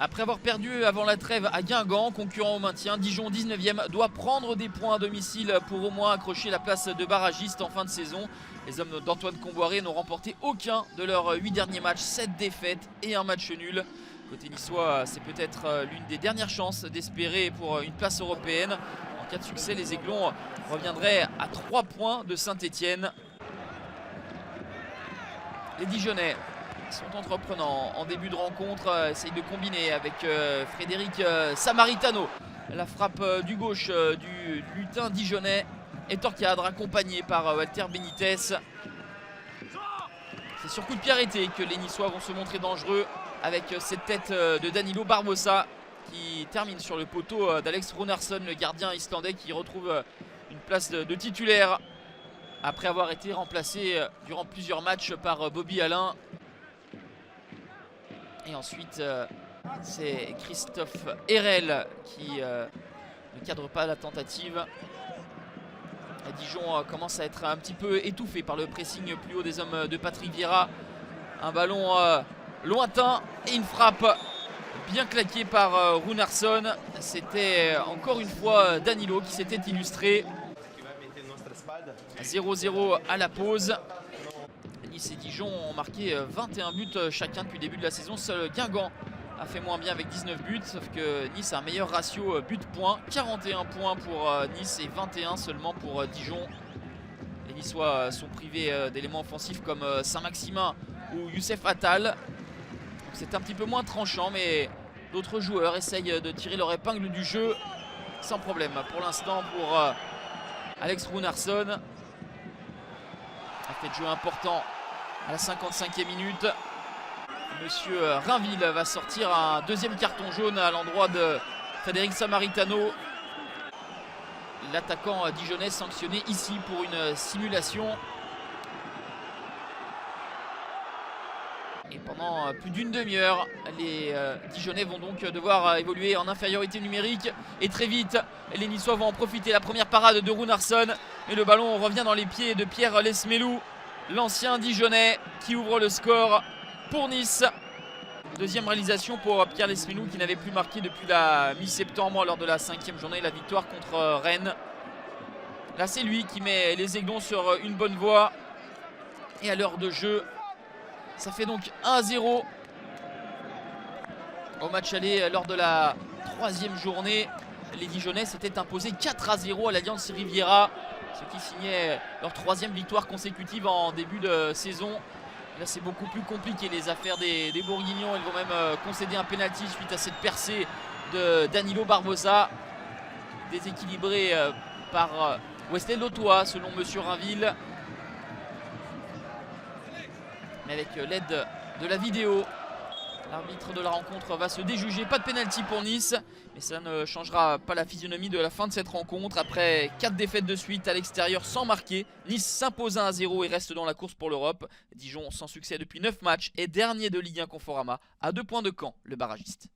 Après avoir perdu avant la trêve à Guingamp, concurrent au maintien, Dijon 19e doit prendre des points à domicile pour au moins accrocher la place de barragiste en fin de saison. Les hommes d'Antoine Comboiré n'ont remporté aucun de leurs 8 derniers matchs, 7 défaites et un match nul. Côté niçois, c'est peut-être l'une des dernières chances d'espérer pour une place européenne. En cas de succès, les Aiglons reviendraient à 3 points de Saint-Etienne. Les Dijonnais sont entreprenants en début de rencontre, essayent de combiner avec Frédéric Samaritano. La frappe du gauche du lutin dijonnais est hors cadre, accompagné par Walter Benitez. C'est sur coup de pied arrêté que les Niçois vont se montrer dangereux avec cette tête de Danilo Barbosa qui termine sur le poteau d'Alex Runarsson, le gardien islandais qui retrouve une place de titulaire après avoir été remplacé durant plusieurs matchs par Bobby Alain. Et ensuite, c'est Christophe Herel qui ne cadre pas la tentative. Et Dijon commence à être un petit peu étouffé par le pressing plus haut des hommes de Patrick Vieira. Un ballon lointain et une frappe bien claquée par Runarsson. C'était encore une fois Danilo qui s'était illustré. 0-0 à la pause. Nice et Dijon ont marqué 21 buts chacun depuis le début de la saison. Seul Guingamp a fait moins bien avec 19 buts, sauf que Nice a un meilleur ratio but-point. 41 points pour Nice et 21 seulement pour Dijon. Les Niçois sont privés d'éléments offensifs comme Saint-Maximin ou Youssef Attal. C'est un petit peu moins tranchant, mais d'autres joueurs essayent de tirer leur épingle du jeu sans problème. Pour l'instant, pour Alex Runarsson, un fait de jeu important à la 55e minute. Monsieur Rainville va sortir un deuxième carton jaune à l'endroit de Frédéric Samaritano. L'attaquant dijonnais sanctionné ici pour une simulation. Et pendant plus d'une demi-heure, les Dijonnais vont donc devoir évoluer en infériorité numérique. Et très vite, les Niçois vont en profiter. La première parade de Runarsson. Et le ballon revient dans les pieds de Pierre Lesmelou, l'ancien Dijonnais, qui ouvre le score pour Nice. Deuxième réalisation pour Pierre Lesmelou qui n'avait plus marqué depuis la mi-septembre lors de la 5e journée, la victoire contre Rennes. Là, c'est lui qui met les Aiglons sur une bonne voie. Et à l'heure de jeu, ça fait donc 1-0 au match aller lors de la 3e journée. Les Dijonnais s'étaient imposés 4-0 à l'Alliance Riviera, ce qui signait leur 3e victoire consécutive en début de saison. Là, c'est beaucoup plus compliqué les affaires des Bourguignons. Ils vont même concéder un pénalty suite à cette percée de Danilo Barbosa, déséquilibré par Wesley Lotois selon Monsieur Rainville. Mais avec l'aide de la vidéo, l'arbitre de la rencontre va se déjuger. Pas de pénalty pour Nice, mais ça ne changera pas la physionomie de la fin de cette rencontre. Après 4 défaites de suite à l'extérieur sans marquer, Nice s'impose 1-0 et reste dans la course pour l'Europe. Dijon sans succès depuis 9 matchs est dernier de Ligue 1 Conforama à 2 points de Caen, le barragiste.